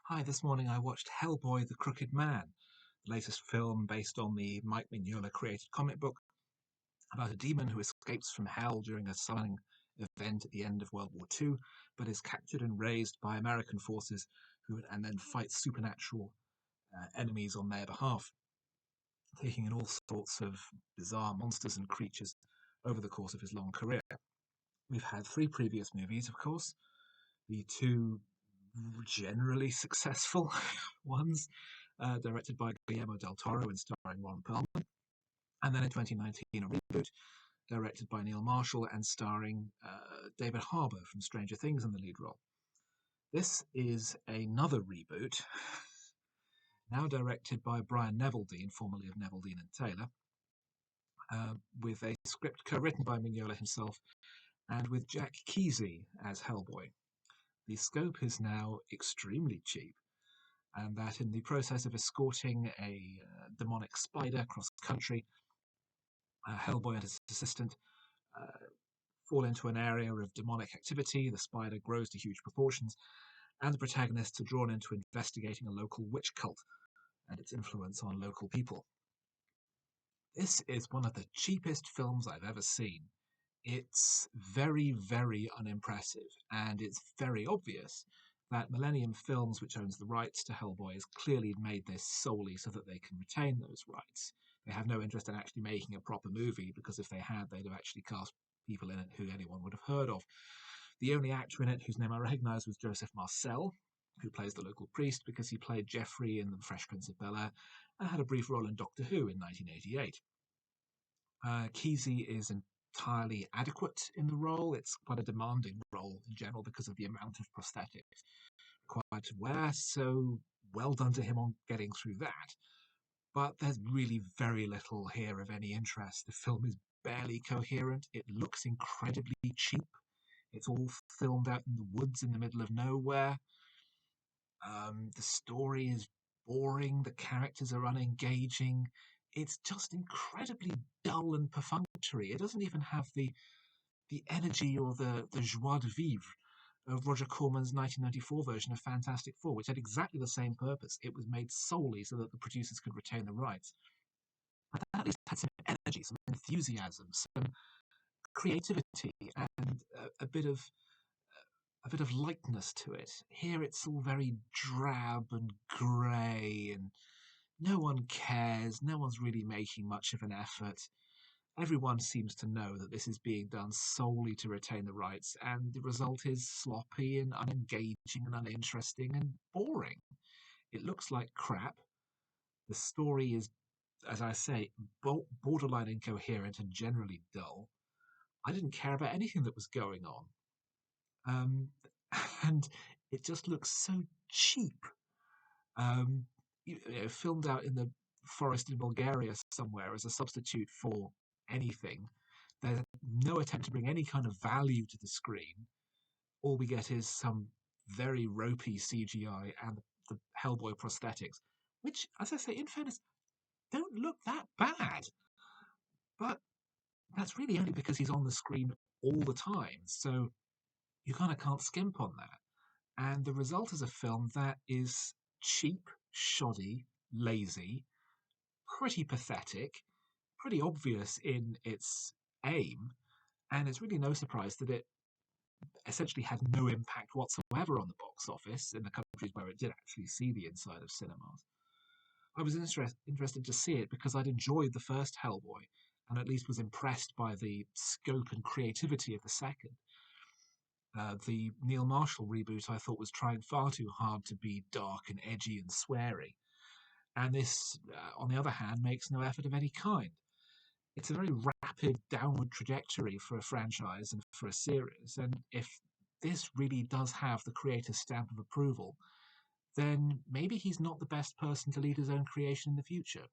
Hi, this morning I watched Hellboy the Crooked Man, the latest film based on the Mike Mignola created comic book about a demon who escapes from hell during a summoning event at the end of World War II, but is captured and raised by American forces and then fights supernatural enemies on their behalf, taking in all sorts of bizarre monsters and creatures over the course of his long career. We've had three previous movies, of course, the two generally successful ones, directed by Guillermo del Toro and starring Ron Perlman. And then in 2019, a reboot directed by Neil Marshall and starring David Harbour from Stranger Things in the lead role. This is another reboot, now directed by Brian Neveldine, formerly of Neveldine and Taylor, with a script co-written by Mignola himself and with Jack Kesy as Hellboy. The scope is now extremely cheap, and that in the process of escorting a demonic spider cross country, Hellboy and his assistant fall into an area of demonic activity. The spider grows to huge proportions, and the protagonists are drawn into investigating a local witch cult and its influence on local people. This is one of the cheapest films I've ever seen. It's very, very unimpressive, and it's very obvious that Millennium Films, which owns the rights to Hellboy, has clearly made this solely so that they can retain those rights. They have no interest in actually making a proper movie, because if they had, they'd have actually cast people in it who anyone would have heard of. The only actor in it whose name I recognise was Joseph Marcell, who plays the local priest because he played Geoffrey in The Fresh Prince of Bel-Air and had a brief role in Doctor Who in 1988. Kesy is entirely adequate in the role. It's quite a demanding role in general because of the amount of prosthetics required to wear, so well done to him on getting through that. But there's really very little here of any interest. The film is barely coherent. It looks incredibly cheap. It's all filmed out in the woods in the middle of nowhere. The story is boring. The characters are unengaging. It's just incredibly dull and perfunctory. It doesn't even have the energy or the joie de vivre of Roger Corman's 1994 version of Fantastic Four, which had exactly the same purpose. It was made solely so that the producers could retain the rights. But that at least had some energy, some enthusiasm, some creativity, and a bit of lightness to it. Here it's all very drab and grey, and no one cares. No one's really making much of an effort. Everyone seems to know that this is being done solely to retain the rights, and the result is sloppy and unengaging and uninteresting and boring. It looks like crap. The story is, as I say, borderline incoherent and generally dull. I didn't care about anything that was going on. Um, and it just looks so cheap. Filmed out in the forest in Bulgaria somewhere as a substitute for anything. There's no attempt to bring any kind of value to the screen. All we get is some very ropey CGI and the Hellboy prosthetics, which, as I say, in fairness, don't look that bad. But that's really only because he's on the screen all the time, so you kind of can't skimp on that. And the result is a film that is cheap, shoddy, lazy, pretty pathetic, pretty obvious in its aim, and it's really no surprise that it essentially had no impact whatsoever on the box office in the countries where it did actually see the inside of cinemas. I was interested to see it because I'd enjoyed the first Hellboy and at least was impressed by the scope and creativity of the second. The Neil Marshall reboot I thought was trying far too hard to be dark and edgy and sweary, and this, on the other hand, makes no effort of any kind. It's a very rapid downward trajectory for a franchise and for a series, and if this really does have the creator's stamp of approval, then maybe he's not the best person to lead his own creation in the future.